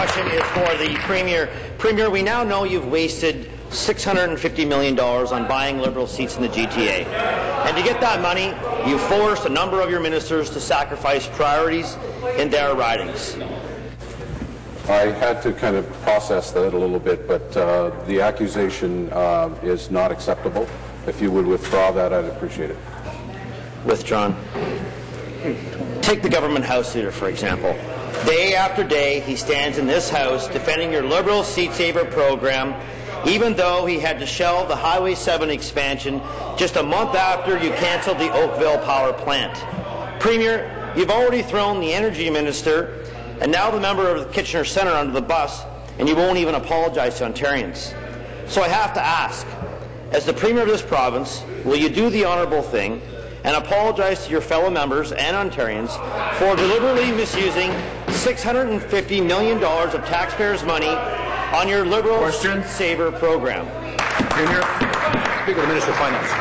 question is for the Premier. Premier, we now know you've wasted $650 million on buying Liberal seats in the GTA. And to get that money, you forced a number of your ministers to sacrifice priorities in their ridings. I had to kind of process that a little bit, but the accusation is not acceptable. If you would withdraw that, I'd appreciate it. Withdrawn. Take the government House Leader, for example. Day after day, he stands in this House defending your Liberal seat saver program, even though he had to shelve the Highway 7 expansion just a month after you cancelled the Oakville power plant. Premier, you've already thrown the Energy Minister and now the member of the Kitchener Centre under the bus, and you won't even apologize to Ontarians. So I have to ask, as the Premier of this province, will you do the honourable thing and apologize to your fellow members and Ontarians for deliberately misusing $650 million of taxpayers' money on your Liberal seat saver program? Premier. Speaker, the Minister of Finance.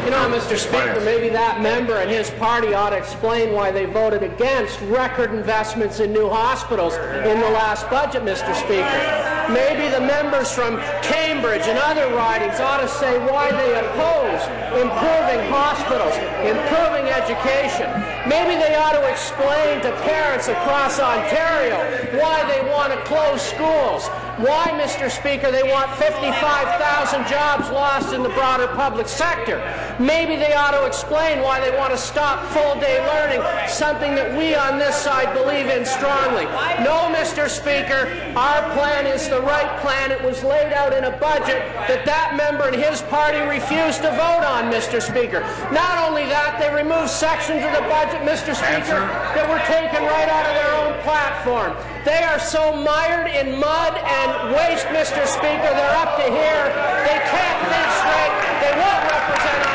You know, Mr. Speaker, maybe that member and his party ought to explain why they voted against record investments in new hospitals in the last budget, Mr. Speaker. Maybe the members from Cambridge and other ridings ought to say why they oppose improving hospitals, improving education. Maybe they ought to explain to parents across Ontario why they want to close schools, why, Mr. Speaker, they want 55,000 jobs lost in the broader public sector. Maybe they ought to explain why they want to stop full-day learning, something that we on this side believe in strongly. No, Mr. Speaker, our plan is the right plan. It was laid out in a budget that member and his party refused to vote on, Mr. Speaker. Not only that, they removed sections of the budget, Mr. Speaker, that were taken right out of their own platform. They are so mired in mud and waste, Mr. Speaker, they're up to here. They can't think straight. They won't represent us.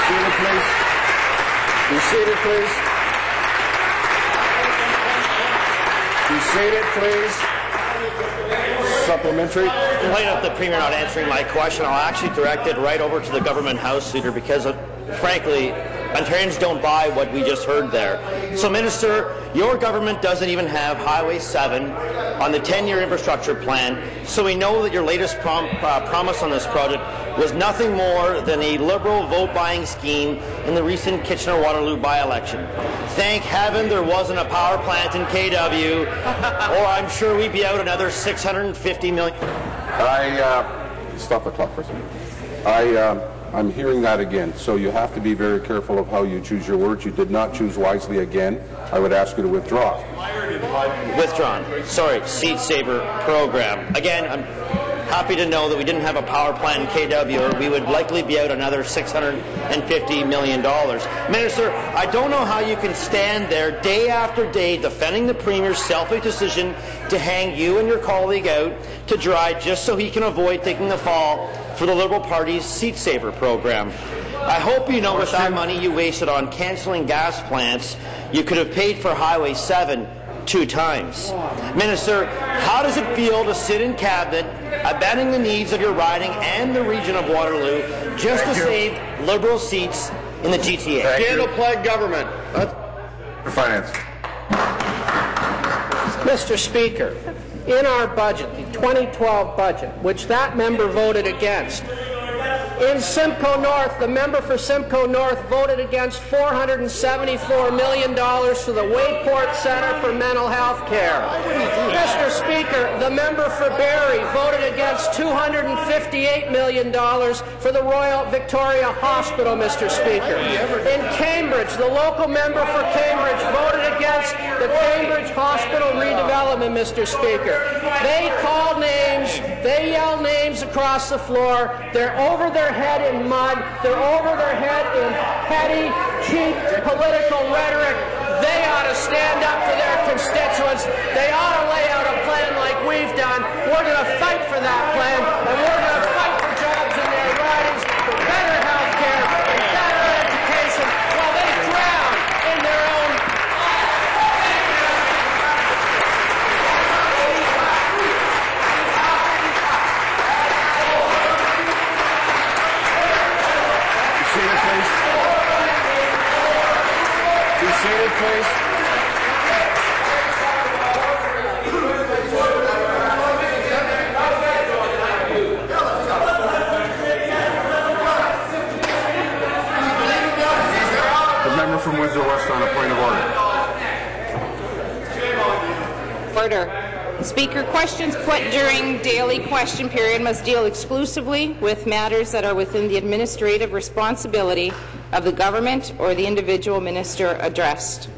Seated, please. Be seated, please. Be seated, please. Supplementary. In light of the Premier not answering my question, I'll actually direct it right over to the government House Leader because, frankly, Ontarians don't buy what we just heard there. So, Minister, your government doesn't even have Highway 7 on the 10-year infrastructure plan, so we know that your latest promise on this project was nothing more than a Liberal vote-buying scheme in the recent Kitchener-Waterloo by-election. Thank heaven there wasn't a power plant in KW, or I'm sure we'd be out another $650 million. Stop the clock for a second. I'm hearing that again, so you have to be very careful of how you choose your words. You did not choose wisely again. I would ask you to withdraw. Withdrawn. Sorry, seat saver program. Again, I'm happy to know that we didn't have a power plant in KW, or we would likely be out another $650 million. Minister, I don't know how you can stand there day after day defending the Premier's selfish decision to hang you and your colleague out to dry just so he can avoid taking the fall for the Liberal Party's seat saver program. I hope you know with that money you wasted on cancelling gas plants, you could have paid for Highway 7 2 times. Minister, how does it feel to sit in Cabinet, abandoning the needs of your riding and the region of Waterloo just to save Liberal seats in the GTA? Scandal-plagued government. Finance. Mr. Speaker, in our budget, the 2012 budget, which that member voted against, in Simcoe North, the member for Simcoe North voted against $474 million for the Wayport Centre for Mental Health Care. Mr. Speaker, the member for Barrie voted against $258 million for the Royal Victoria Hospital, Mr. Speaker. In Cambridge, the local member for Cambridge voted against the Cambridge Hospital redevelopment, Mr. Speaker. They call names, they yell names across the floor, they're over their head in mud, they're over their head in petty, cheap political rhetoric. They ought to stand up for their constituents. They ought to lay out a plan like we've done. We're going to fight for that plan, and we're going to fight for jobs in their ridings, for better health care, and better education, while they drown in their own... seated, please. The member from Windsor West on a point of order. Order. Speaker, questions put during daily question period must deal exclusively with matters that are within the administrative responsibility of the government or the individual minister addressed.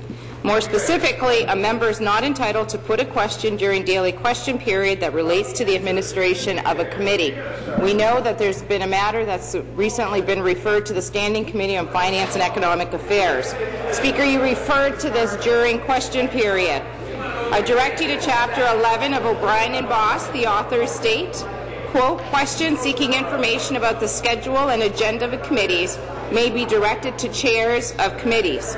More specifically, a member is not entitled to put a question during daily question period that relates to the administration of a committee. We know that there's been a matter that's recently been referred to the Standing Committee on Finance and Economic Affairs. Speaker, you referred to this during question period. I direct you to Chapter 11 of O'Brien and Boss. The authors state, quote, questions seeking information about the schedule and agenda of committees may be directed to chairs of committees.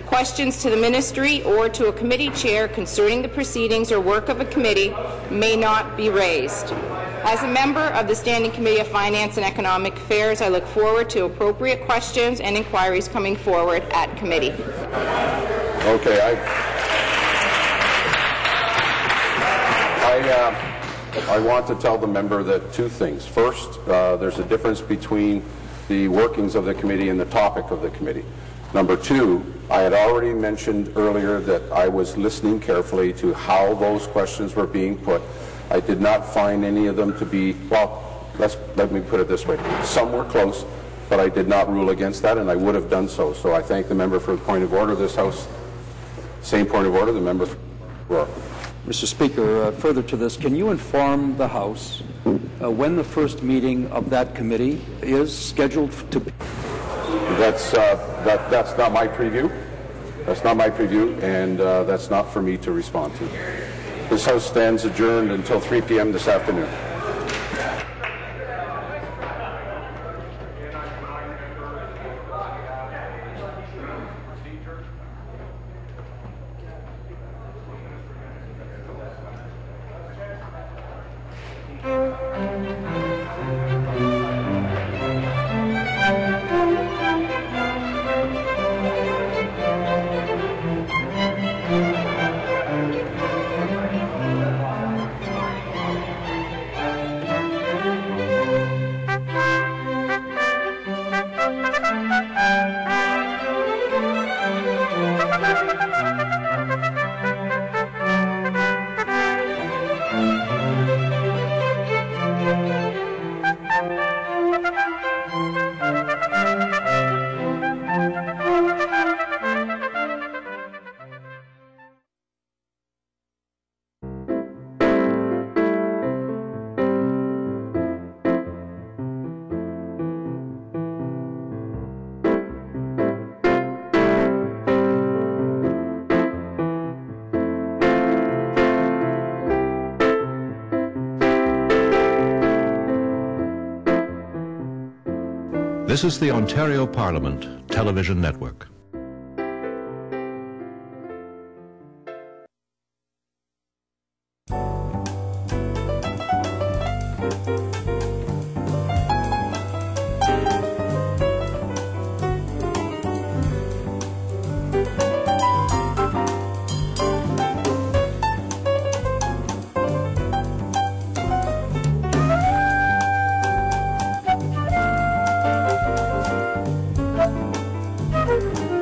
Questions to the ministry or to a committee chair concerning the proceedings or work of a committee may not be raised. As a member of the Standing Committee of Finance and Economic Affairs, I look forward to appropriate questions and inquiries coming forward at committee. Okay, I want to tell the member that two things. First, there's a difference between the workings of the committee and the topic of the committee. Number two, I had already mentioned earlier that I was listening carefully to how those questions were being put. I did not find any of them to be, well, let me put it this way. Some were close, but I did not rule against that, and I would have done so. So I thank the member for the point of order. This House, same point of order, the member for Mr. Speaker, further to this, can you inform the House when the first meeting of that committee is scheduled to be? That's not my preview. That's not my preview, and that's not for me to respond to. This House stands adjourned until 3 p.m. this afternoon. This is the Ontario Parliament Television Network. Thank you.